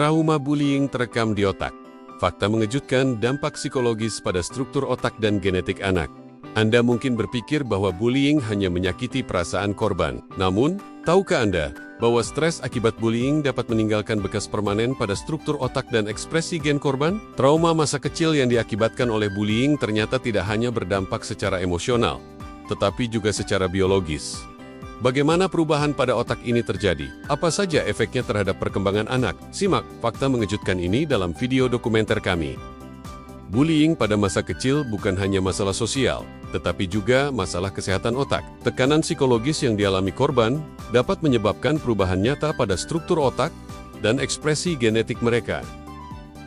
Trauma bullying terekam di otak. Fakta mengejutkan dampak psikologis pada struktur otak dan genetik anak. Anda mungkin berpikir bahwa bullying hanya menyakiti perasaan korban. Namun, tahukah Anda bahwa stres akibat bullying dapat meninggalkan bekas permanen pada struktur otak dan ekspresi gen korban? Trauma masa kecil yang diakibatkan oleh bullying ternyata tidak hanya berdampak secara emosional, tetapi juga secara biologis. Bagaimana perubahan pada otak ini terjadi? Apa saja efeknya terhadap perkembangan anak? Simak fakta mengejutkan ini dalam video dokumenter kami. Bullying pada masa kecil bukan hanya masalah sosial, tetapi juga masalah kesehatan otak. Tekanan psikologis yang dialami korban dapat menyebabkan perubahan nyata pada struktur otak dan ekspresi genetik mereka.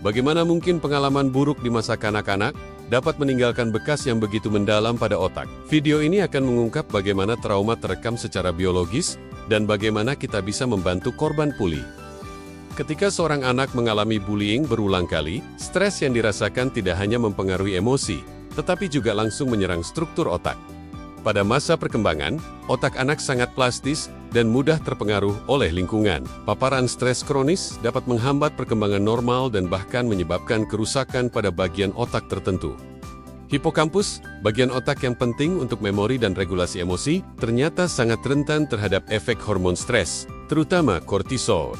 Bagaimana mungkin pengalaman buruk di masa kanak-kanak dapat meninggalkan bekas yang begitu mendalam pada otak? Video ini akan mengungkap bagaimana trauma terekam secara biologis dan bagaimana kita bisa membantu korban pulih. Ketika seorang anak mengalami bullying berulang kali, stres yang dirasakan tidak hanya mempengaruhi emosi, tetapi juga langsung menyerang struktur otak. Pada masa perkembangan, otak anak sangat plastis dan mudah terpengaruh oleh lingkungan. Paparan stres kronis dapat menghambat perkembangan normal dan bahkan menyebabkan kerusakan pada bagian otak tertentu. Hipokampus, bagian otak yang penting untuk memori dan regulasi emosi, ternyata sangat rentan terhadap efek hormon stres, terutama kortisol.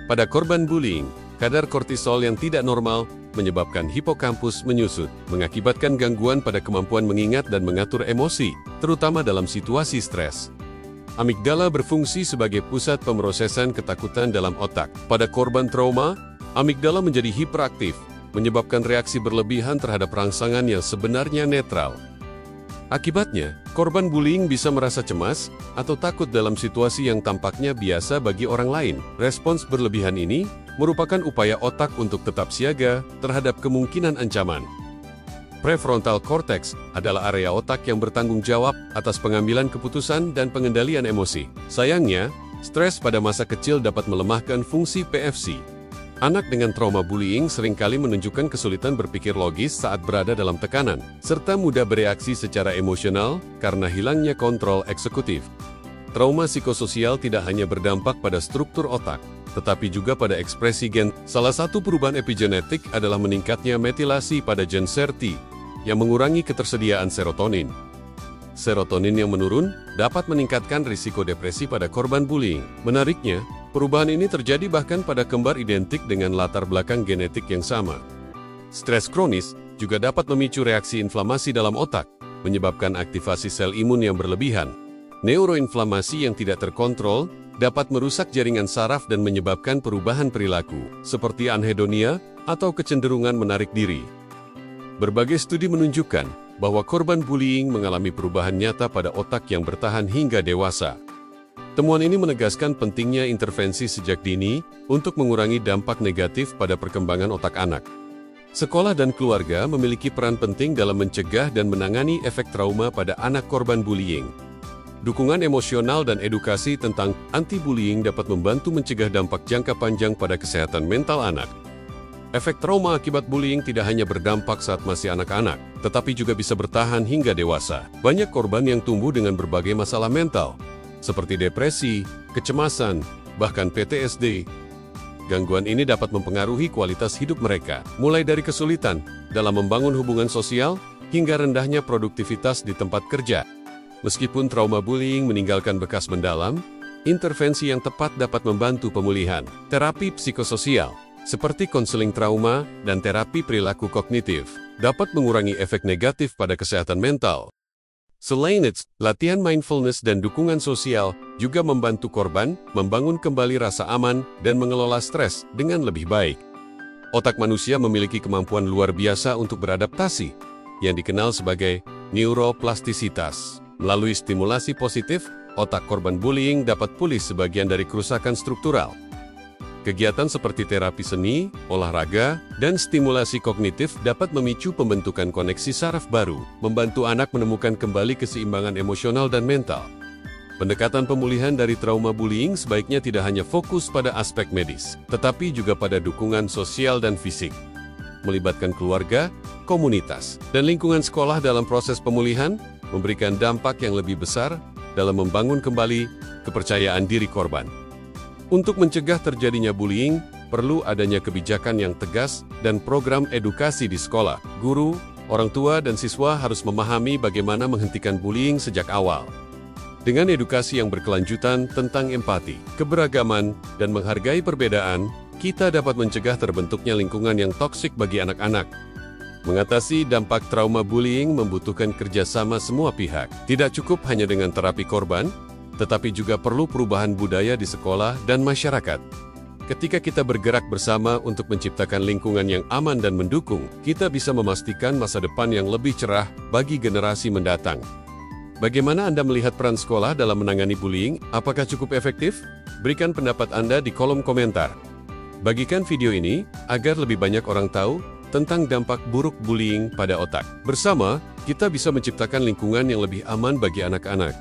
Pada korban bullying, kadar kortisol yang tidak normal menyebabkan hipokampus menyusut, mengakibatkan gangguan pada kemampuan mengingat dan mengatur emosi, terutama dalam situasi stres. Amigdala berfungsi sebagai pusat pemrosesan ketakutan dalam otak. Pada korban trauma, amigdala menjadi hiperaktif, menyebabkan reaksi berlebihan terhadap rangsangan yang sebenarnya netral. Akibatnya, korban bullying bisa merasa cemas atau takut dalam situasi yang tampaknya biasa bagi orang lain. Respons berlebihan ini merupakan upaya otak untuk tetap siaga terhadap kemungkinan ancaman. Prefrontal cortex adalah area otak yang bertanggung jawab atas pengambilan keputusan dan pengendalian emosi. Sayangnya, stres pada masa kecil dapat melemahkan fungsi PFC. Anak dengan trauma bullying seringkali menunjukkan kesulitan berpikir logis saat berada dalam tekanan, serta mudah bereaksi secara emosional karena hilangnya kontrol eksekutif. Trauma psikososial tidak hanya berdampak pada struktur otak, tetapi juga pada ekspresi gen. Salah satu perubahan epigenetik adalah meningkatnya metilasi pada gen SERT, yang mengurangi ketersediaan serotonin. Serotonin yang menurun dapat meningkatkan risiko depresi pada korban bullying. Menariknya, perubahan ini terjadi bahkan pada kembar identik dengan latar belakang genetik yang sama. Stres kronis juga dapat memicu reaksi inflamasi dalam otak, menyebabkan aktivasi sel imun yang berlebihan. Neuroinflamasi yang tidak terkontrol dapat merusak jaringan saraf dan menyebabkan perubahan perilaku, seperti anhedonia atau kecenderungan menarik diri. Berbagai studi menunjukkan bahwa korban bullying mengalami perubahan nyata pada otak yang bertahan hingga dewasa. Temuan ini menegaskan pentingnya intervensi sejak dini untuk mengurangi dampak negatif pada perkembangan otak anak. Sekolah dan keluarga memiliki peran penting dalam mencegah dan menangani efek trauma pada anak korban bullying. Dukungan emosional dan edukasi tentang anti-bullying dapat membantu mencegah dampak jangka panjang pada kesehatan mental anak. Efek trauma akibat bullying tidak hanya berdampak saat masih anak-anak, tetapi juga bisa bertahan hingga dewasa. Banyak korban yang tumbuh dengan berbagai masalah mental, seperti depresi, kecemasan, bahkan PTSD. Gangguan ini dapat mempengaruhi kualitas hidup mereka, mulai dari kesulitan dalam membangun hubungan sosial hingga rendahnya produktivitas di tempat kerja. Meskipun trauma bullying meninggalkan bekas mendalam, intervensi yang tepat dapat membantu pemulihan. Terapi psikososial, seperti konseling trauma dan terapi perilaku kognitif, dapat mengurangi efek negatif pada kesehatan mental. Selain itu, latihan mindfulness dan dukungan sosial juga membantu korban membangun kembali rasa aman dan mengelola stres dengan lebih baik. Otak manusia memiliki kemampuan luar biasa untuk beradaptasi, yang dikenal sebagai neuroplastisitas. Melalui stimulasi positif, otak korban bullying dapat pulih sebagian dari kerusakan struktural. Kegiatan seperti terapi seni, olahraga, dan stimulasi kognitif dapat memicu pembentukan koneksi saraf baru, membantu anak menemukan kembali keseimbangan emosional dan mental. Pendekatan pemulihan dari trauma bullying sebaiknya tidak hanya fokus pada aspek medis, tetapi juga pada dukungan sosial dan fisik. Melibatkan keluarga, komunitas, dan lingkungan sekolah dalam proses pemulihan memberikan dampak yang lebih besar dalam membangun kembali kepercayaan diri korban. Untuk mencegah terjadinya bullying, perlu adanya kebijakan yang tegas dan program edukasi di sekolah. Guru, orang tua, dan siswa harus memahami bagaimana menghentikan bullying sejak awal. Dengan edukasi yang berkelanjutan tentang empati, keberagaman, dan menghargai perbedaan, kita dapat mencegah terbentuknya lingkungan yang toksik bagi anak-anak. Mengatasi dampak trauma bullying membutuhkan kerjasama semua pihak. Tidak cukup hanya dengan terapi korban, tetapi juga perlu perubahan budaya di sekolah dan masyarakat. Ketika kita bergerak bersama untuk menciptakan lingkungan yang aman dan mendukung, kita bisa memastikan masa depan yang lebih cerah bagi generasi mendatang. Bagaimana Anda melihat peran sekolah dalam menangani bullying? Apakah cukup efektif? Berikan pendapat Anda di kolom komentar. Bagikan video ini agar lebih banyak orang tahu tentang dampak buruk bullying pada otak. Bersama, kita bisa menciptakan lingkungan yang lebih aman bagi anak-anak.